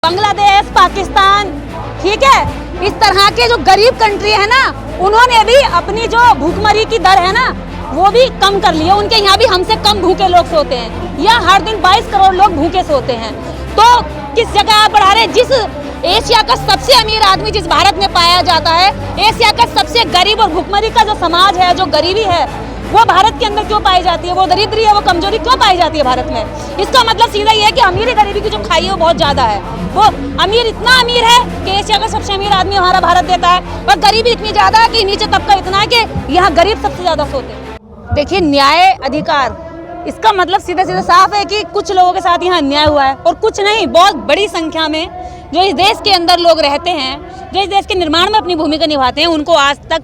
बांग्लादेश, पाकिस्तान, ठीक है, इस तरह के जो गरीब कंट्री है ना, उन्होंने भी अपनी जो भूखमरी की दर है ना वो भी कम कर लिया। उनके यहाँ भी हमसे कम भूखे लोग सोते हैं। यहाँ हर दिन 22 करोड़ लोग भूखे सोते हैं। तो किस जगह आप बढ़ा रहे हैं? जिस एशिया का सबसे अमीर आदमी जिस भारत में पाया जाता है, एशिया का सबसे गरीब और भूखमरी का जो समाज है, जो गरीबी है, वो भारत के अंदर क्यों पाई जाती है? वो दरिद्री है, वो कमजोरी क्यों पाई जाती है भारत में? इसका मतलब सीधा ये है कि अमीरी गरीबी की जो खाई है वो बहुत ज्यादा है। वो अमीर इतना अमीर है कि एशिया का सबसे अमीर आदमी हमारा भारत देता है, और गरीबी इतनी ज्यादा है कि नीचे तबका इतना है कि यहाँ गरीब सबसे ज्यादा सोते हैं। देखिए, न्याय अधिकार, इसका मतलब सीधा सीधा साफ है कि कुछ लोगों के साथ यहाँ अन्याय हुआ है, और कुछ नहीं, बहुत बड़ी संख्या में जो इस देश के अंदर लोग रहते हैं, जो इस देश के निर्माण में अपनी भूमिका निभाते हैं, उनको आज तक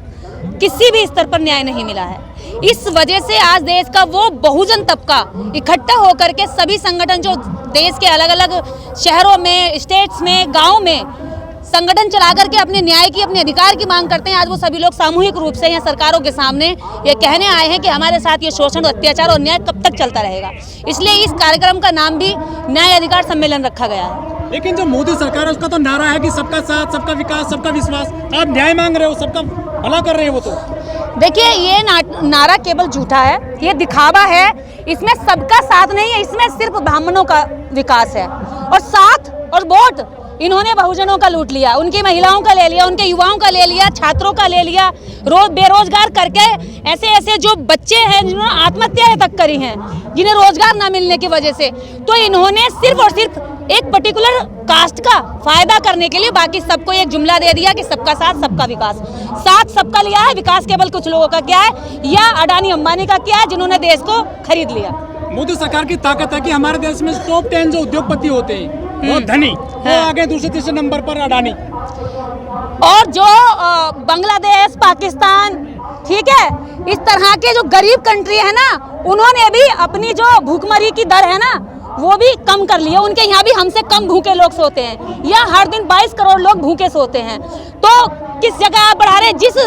किसी भी स्तर पर न्याय नहीं मिला है। इस वजह से आज देश का वो बहुजन तबका इकट्ठा होकर के सभी संगठन जो देश के अलग अलग शहरों में, स्टेट्स में, गाँव में संगठन चला करके अपने न्याय की, अपने अधिकार की मांग करते हैं, आज वो सभी लोग सामूहिक रूप से यहाँ सरकारों के सामने ये कहने आए हैं कि हमारे साथ ये शोषण, अत्याचार और न्याय कब तक चलता रहेगा। इसलिए इस कार्यक्रम का नाम भी न्याय अधिकार सम्मेलन रखा गया है। लेकिन जो मोदी सरकार है उसका तो नारा है कि सबका साथ, सबका विकास, सबका विश्वास। आप न्याय मांग रहे हो, सबका भला कर रहे हैं। वो तो देखिए, ये नारा केवल झूठा है, ये दिखावा है। इसमें सबका साथ नहीं है, इसमें सिर्फ ब्राह्मणों का विकास है, और साथ और वोट इन्होंने बहुजनों का लूट लिया, उनकी महिलाओं का ले लिया, उनके युवाओं का ले लिया, छात्रों का ले लिया, बेरोजगार करके ऐसे ऐसे जो बच्चे हैं जिन्होंने आत्महत्याएं तक करी हैं, जिन्हें रोजगार ना मिलने की वजह से, तो इन्होंने सिर्फ और सिर्फ एक पर्टिकुलर कास्ट का फायदा करने के लिए बाकी सबको एक जुमला दे दिया कि सबका साथ, सबका विकास। साथ सबका लिया है, विकास केवल कुछ लोगों का क्या है, या अडानी अंबानी का क्या है, जिन्होंने देश को खरीद लिया। मोदी सरकार की ताकत है कि हमारे देश में टॉप 10 जो उद्योगपति होते हैं, बहुत धनी, वो आगे दूसरे तीसरे नंबर पर अडानी, और जो बांग्लादेश, पाकिस्तान, ठीक है, इस तरह के जो गरीब कंट्री है ना, उन्होंने भी अपनी जो भूखमरी की दर है ना वो भी कम कर लिया। उनके यहाँ भी हमसे कम भूखे लोग सोते हैं। यहाँ हर दिन 22 करोड़ लोग भूखे सोते हैं। तो किस जगह आप बढ़ा रहे हैं? जिस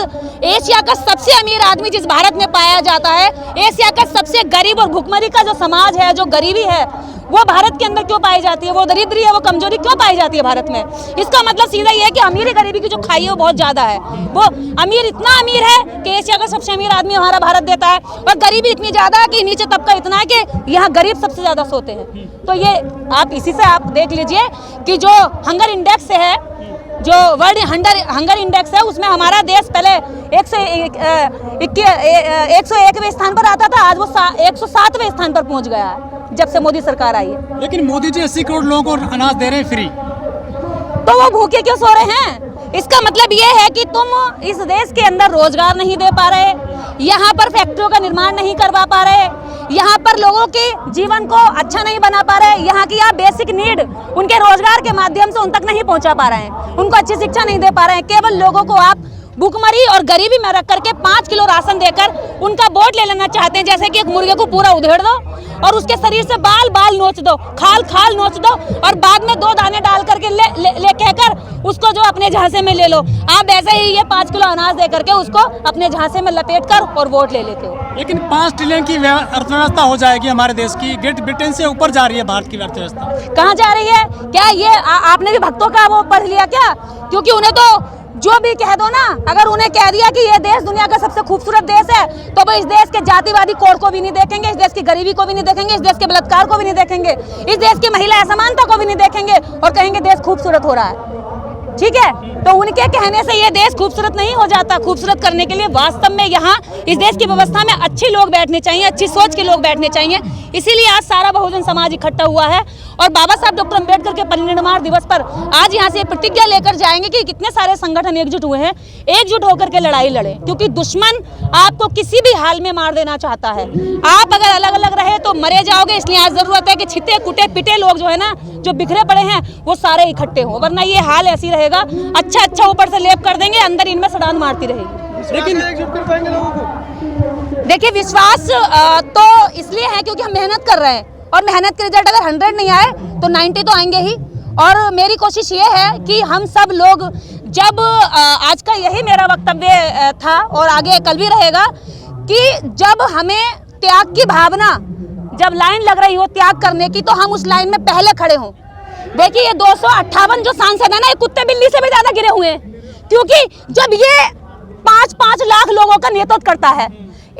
एशिया का सबसे अमीर आदमी जिस भारत में पाया जाता है, एशिया का सबसे गरीब और भूखमरी का जो समाज है, जो गरीबी है, वो भारत के अंदर क्यों पाई जाती है? वो दरिद्री है, वो कमजोरी क्यों पाई जाती है भारत में? इसका मतलब सीधा ये है कि अमीरी गरीबी की जो खाई है वो बहुत ज्यादा है। वो अमीर इतना अमीर है कि एशिया का सबसे अमीर आदमी हमारा भारत देता है, और गरीबी इतनी ज्यादा है कि नीचे तबका इतना है कि यहाँ गरीब सबसे ज्यादा सोते हैं। तो ये आप इसी से आप देख लीजिए कि जो हंगर इंडेक्स है, जो वर्ल्ड हंगर इंडेक्स है, उसमें हमारा देश पहले 101वें स्थान पर आता था, आज वो 107वें स्थान पर पहुंच गया है जब से मोदी सरकार आई है। लेकिन मोदी जी 80 करोड़ लोगों को अनाज दे रहे हैं फ्री, तो वो भूखे क्यों सो रहे हैं? इसका मतलब ये है कि तुम इस देश के अंदर रोजगार नहीं दे पा रहे, यहाँ पर फैक्ट्रियों का निर्माण नहीं करवा पा रहे, यहाँ पर लोगों के जीवन को अच्छा नहीं बना पा रहे, यहाँ की आप बेसिक नीड उनके रोजगार के माध्यम से उन तक नहीं पहुँचा पा रहे हैं, उनको अच्छी शिक्षा नहीं दे पा रहे हैं। केवल लोगों को आप भूखमरी और गरीबी में रख करके 5 किलो राशन देकर उनका वोट ले लेना चाहते हैं। जैसे कि एक मुर्गे को पूरा उधेड़ दो और उसके शरीर से बाल बाल नोच दो, खाल खाल नोच दो, और बाद में 2 दाने डाल करके ले कहकर उसको जो अपने झांसे में ले लो। आप ऐसे ही ये 5 किलो अनाज दे करके उसको अपने झांसे में लपेट कर और वोट ले लेते हो। लेकिन 5 ट्रिलियन की अर्थव्यवस्था हो जाएगी हमारे देश की, ग्रेट ब्रिटेन से ऊपर जा रही है भारत की अर्थव्यवस्था। कहाँ जा रही है? क्या ये आपने भी भक्तों का वो पढ़ लिया क्या? क्योंकि उन्हें तो जो भी कह दो ना, अगर उन्हें कह दिया कि ये देश दुनिया का सबसे खूबसूरत देश है, तो वो इस देश के जातिवादी कोड को भी नहीं देखेंगे, इस देश की गरीबी को भी नहीं देखेंगे, इस देश के बलात्कार को भी नहीं देखेंगे, इस देश की महिला असमानता को भी नहीं देखेंगे, और कहेंगे देश खूबसूरत हो रहा है। ठीक है, तो उनके कहने से ये देश खूबसूरत नहीं हो जाता। खूबसूरत करने के लिए वास्तव में यहाँ इस देश की व्यवस्था में अच्छे लोग बैठने चाहिए, अच्छी सोच के लोग बैठने चाहिए। इसीलिए आज सारा बहुजन समाज इकट्ठा हुआ है, और बाबा साहब डॉक्टर अम्बेडकर के परिनिर्वाण दिवस पर आज यहाँ से प्रतिज्ञा लेकर जाएंगे कि कितने सारे संगठन एकजुट हुए हैं, एकजुट होकर के लड़ाई लड़े, क्योंकि दुश्मन आपको किसी भी हाल में मार देना चाहता है। आप अगर अलग अलग रहे तो मरे जाओगे, इसलिए आज जरूरत है कि छिटे कुटे पिटे लोग जो है ना, जो बिखरे पड़े हैं, वो सारे इकट्ठे हों, वरना ये हाल ऐसी रहेगा। अच्छा ऊपर से लेप कर देंगे, अंदर इनमें सड़ान मारती रहेगी। लेकिन देखिए, विश्वास तो इसलिए है क्योंकि हम मेहनत कर रहे हैं, और मेहनत के रिजल्ट अगर 100 नहीं आए तो 90 तो आएंगे ही। और मेरी कोशिश ये है कि हम सब लोग, जब आज का यही मेरा वक्तव्य था और आगे कल भी रहेगा, कि जब हमें त्याग की भावना, जब लाइन लग रही हो त्याग करने की, तो हम उस लाइन में पहले खड़े हों। देखिए ये 258 जो सांसद है ना, ये कुत्ते बिल्ली से भी ज्यादा गिरे हुए हैं, क्योंकि जब ये 5-5 लाख लोगों का नेतृत्व करता है,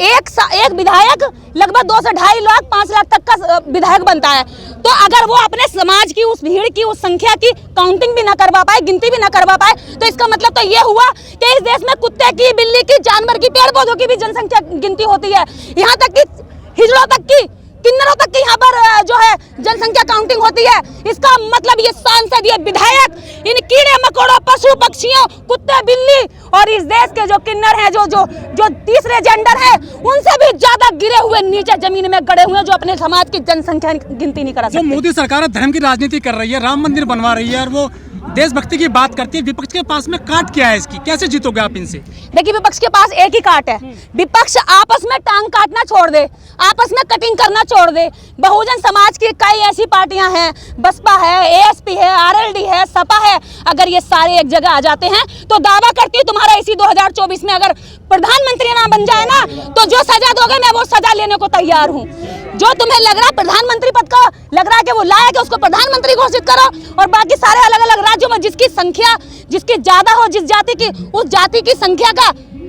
एक विधायक लगभग 2 से 2.5 लाख 5 लाख तक का विधायक बनता है, तो अगर वो अपने समाज की उस भीड़ की उस संख्या की काउंटिंग भी ना करवा पाए, गिनती भी ना करवा पाए, तो इसका मतलब तो ये हुआ कि इस देश में कुत्ते की, बिल्ली की, जानवर की, पेड़ पौधों की भी जनसंख्या गिनती होती है। यहाँ तक कि हिजड़ों तक की, किन्नरों तक की यहाँ पर जो है जनसंख्या काउंटिंग होती है। इसका मतलब ये सांसद, ये विधायक इन कीड़े मकोड़ों, पशु पक्षियों, कुत्ते बिल्ली और इस देश के जो किन्नर हैं, जो तीसरे जेंडर है, उनसे भी ज्यादा गिरे हुए, नीचे जमीन में गड़े हुए हैं, जो अपने समाज की जनसंख्या गिनती नहीं करा सकते। जो मोदी सरकार धर्म की राजनीति कर रही है, राम मंदिर बनवा रही है और वो देशभक्ति की बात करती है, विपक्ष के पास में काट क्या है इसकी? कैसे जीतोगे आप इनसे? देखिए विपक्ष के पास एक ही काट है, विपक्ष आपस में टांग काटना छोड़ दे, आपस में कटिंग करना छोड़ दे। बहुजन समाज की कई ऐसी पार्टियां हैं, बसपा है, एएसपी है, आरएलडी है, सपा है, अगर ये सारे एक जगह आ जाते हैं तो दावा करती हूँ तुम्हारा इसी 2024 में अगर प्रधानमंत्री ना बन जाए ना, तो जो सजा दोगे मैं वो सजा लेने को तैयार हूँ। जो तुम्हें लग रहा है प्रधानमंत्री पद का लग रहा है कि वो लायक है, उसको प्रधानमंत्री घोषित करो, और बाकी सारे अलग अलग राज्यों में जिसकी संख्या, जिसकी ज्यादा हो, जिस जाति की, उस जाति की संख्या का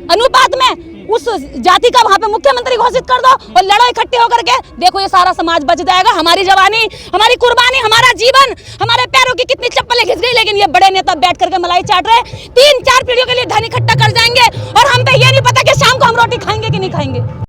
अनुपात में उस जाति का वहां पे मुख्यमंत्री घोषित कर दो और लड़ो इकट्ठे होकर के। देखो ये सारा समाज बच जाएगा। हमारी जवानी, हमारी कुर्बानी, हमारा जीवन, हमारे पैरों की कितनी चप्पलें घिस गई, लेकिन ये बड़े नेता बैठ करके मलाई चाट रहे, 3-4 पीढ़ियों के लिए धन इकट्ठा कर जाएंगे और हम पे ये नहीं पता कि शाम को हम रोटी खाएंगे कि नहीं खाएंगे।